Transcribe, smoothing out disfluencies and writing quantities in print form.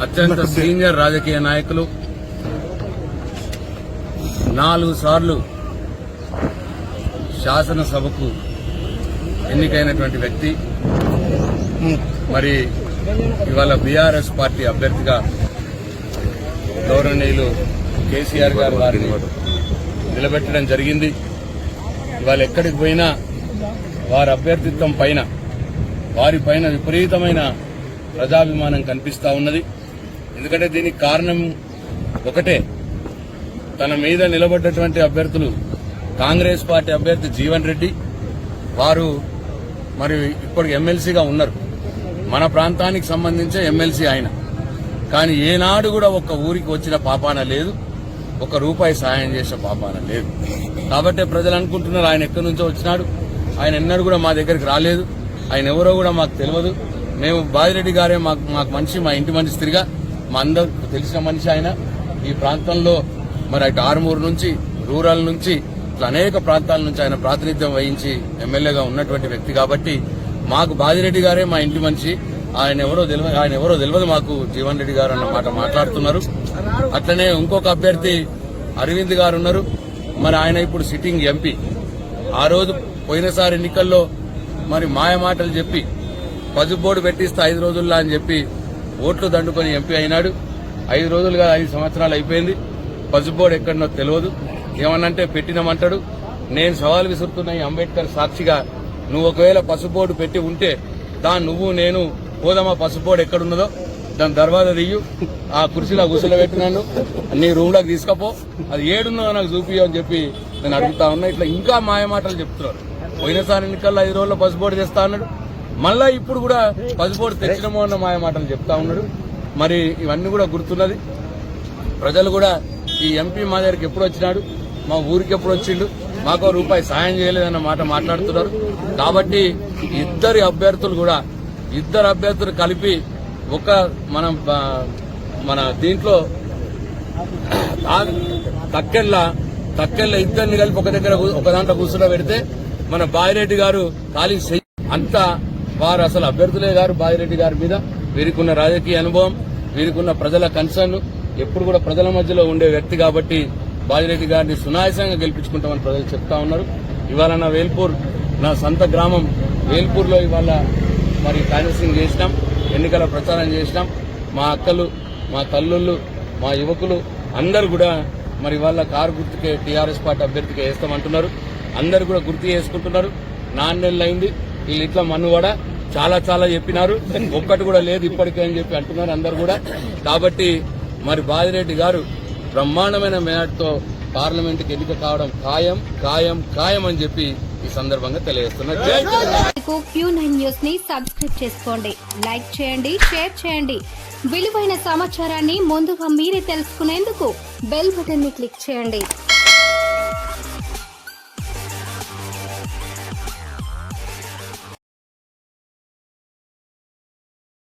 అత్యంత సీనియర్ రాజకీయ నాయకులు 4 సార్లు శాసనసభకు ఎన్నికైనటువంటి వ్యక్తి మరి ఇవాళ బీఆర్ఎస్ పార్టీ అభ్యర్థిగా గౌరవనీయులు కేసీఆర్ గారు వారిని నిలబెట్టడం జరిగింది. ఇవాళ ఎక్కడికి పోయినా వారి అభ్యర్థిత్వం పైన వారిపైన విపరీతమైన ప్రజాభిమానం కనిపిస్తా ఉన్నది. ఎందుకంటే దీనికి కారణం ఒకటే, తన మీద నిలబడ్డటువంటి అభ్యర్థులు కాంగ్రెస్ పార్టీ అభ్యర్థి జీవన్ రెడ్డి వారు మరి ఇప్పుడు ఎమ్మెల్సీగా ఉన్నారు. మన ప్రాంతానికి సంబంధించే ఎమ్మెల్సీ ఆయన. కానీ ఏనాడు కూడా ఒక్క ఊరికి వచ్చిన పాపాన లేదు, ₹1 సాయం చేసే పాపాన లేదు. కాబట్టి ప్రజలు అనుకుంటున్నారు ఆయన ఎక్కడి నుంచో వచ్చినాడు, ఆయన ఎన్నడూ కూడా మా దగ్గరికి రాలేదు, ఆయన ఎవరో కూడా మాకు తెలియదు. మేము బాజిరెడ్డి గారే మాకు మనిషి, మా ఇంటి మనిషి తిరిగా మా అందరికి తెలిసిన మనిషి ఆయన. ఈ ప్రాంతంలో మరి అటు ఆరుమూరు నుంచి రూరల్ నుంచి ఇట్లా అనేక ప్రాంతాల నుంచి ఆయన ప్రాతినిధ్యం వహించి ఎమ్మెల్యేగా ఉన్నటువంటి వ్యక్తి. కాబట్టి మాకు బాజిరెడ్డి గారే మా ఇంటి మనిషి, ఆయన ఎవరో తెలియదు మాకు జీవన్ రెడ్డి గారు అన్న మాట మాట్లాడుతున్నారు. అట్లనే ఇంకొక అభ్యర్థి అరవింద్ గారు ఉన్నారు. మరి ఆయన ఇప్పుడు సిట్టింగ్ ఎంపీ. ఆ రోజు పోయినసారి ఎన్నికల్లో మరి మాయ మాటలు చెప్పి పసుపు బోర్డు పెట్టిస్తే 5 రోజుల్లో అని చెప్పి ఓట్లు దండుకొని ఎంపీ అయినాడు. 5 రోజులుగా 5 సంవత్సరాలు అయిపోయింది. పసుపు బోర్డు ఎక్కడనో తెలియదు. ఏమన్నంటే పెట్టినామంటాడు. నేను సవాల్ విసురుతున్నా ఈ అంబేద్కర్ సాక్షిగా, నువ్వు ఒకవేళ పసుపు బోర్డు పెట్టి ఉంటే నువ్వు నేను పోదామా, పసుపు బోర్డు ఎక్కడున్నదో దాని దర్వాజా తీయు, ఆ కుర్చీలో కూర్చోబెట్టినాను, నీ రూమ్లోకి తీసుకపో, అది ఏడున్నదో నాకు చూపియో అని చెప్పి నేను అడుగుతా ఉన్నా. ఇట్లా ఇంకా మాయమాటలు చెప్తున్నారు. పోయినసారి ఎన్నికల్లో 5 రోజుల్లో పసుపు బోర్డు తెస్తా అన్నాడు, మళ్ళా ఇప్పుడు కూడా పసుపు బోర్డు తెచ్చినమో అన్న మాయమాటలు చెప్తా ఉన్నాడు. మరి ఇవన్నీ కూడా గుర్తున్నది. ప్రజలు కూడా ఈ ఎంపీ మా దగ్గరికి ఎప్పుడు వచ్చినాడు, మా ఊరికి ఎప్పుడు వచ్చిండు, మాకు ₹1 సాయం చేయలేదన్న మాట మాట్లాడుతున్నారు. కాబట్టి ఇద్దరు అభ్యర్థులు కలిపి మన దీంట్లో తక్కెళ్ళ ఇద్దరిని కలిపి ఒక దాంట్లో కూర్చుని పెడితే మన బాజిరెడ్డి గారు ఖాళీ అంతా వారు అసలు అభ్యర్థులే గారు. బాజిరెడ్డి గారి మీద వీరికున్న రాజకీయ అనుభవం, వీరికున్న ప్రజల కన్సర్న్, ఎప్పుడు కూడా ప్రజల మధ్యలో ఉండే వ్యక్తి. కాబట్టి బాజిరెడ్డి గారిని సునాయాసంగా గెలిపించుకుంటామని ప్రజలు చెప్తా ఉన్నారు. ఇవాళ నా వేల్పూర్, నా సొంత గ్రామం వేల్పూర్లో ఇవాళ మరి కాన్వెసింగ్ చేసినాం, ఎన్నికల ప్రచారం చేసినాం. మా అక్కలు, మా తల్లుళ్ళు, మా యువకులు అందరూ కూడా మరి ఇవాళ కారు గుర్తుకే టీఆర్ఎస్ పార్టీ అభ్యర్థికి వేస్తామంటున్నారు. అందరూ కూడా గుర్తు చేసుకుంటున్నారు. 4 నెలలు అయింది, వీళ్ళు ఇట్లా మనువడ చాలా చెప్పినారు, ఒక్కటి కూడా లేదు ఇప్పటికే అని చెప్పి అంటున్నారు అందరు కూడా. కాబట్టి మరి బాజిరెడ్డి గారు బ్రహ్మాండమైన మేయర్తో పార్లమెంట్కి ఎన్నిక కావడం ఖాయం అని చెప్పి ఈ సందర్భంగా తెలియజేస్తున్నారు. Q9 న్యూస్ ని సబ్స్క్రైబ్ చేసుకోండి, లైక్ చేయండి, షేర్ చేయండి. విలువైన సమాచారాన్ని ముందుగా మీరే తెలుసుకునేందుకు బెల్ బటన్ ని క్లిక్ చేయండి.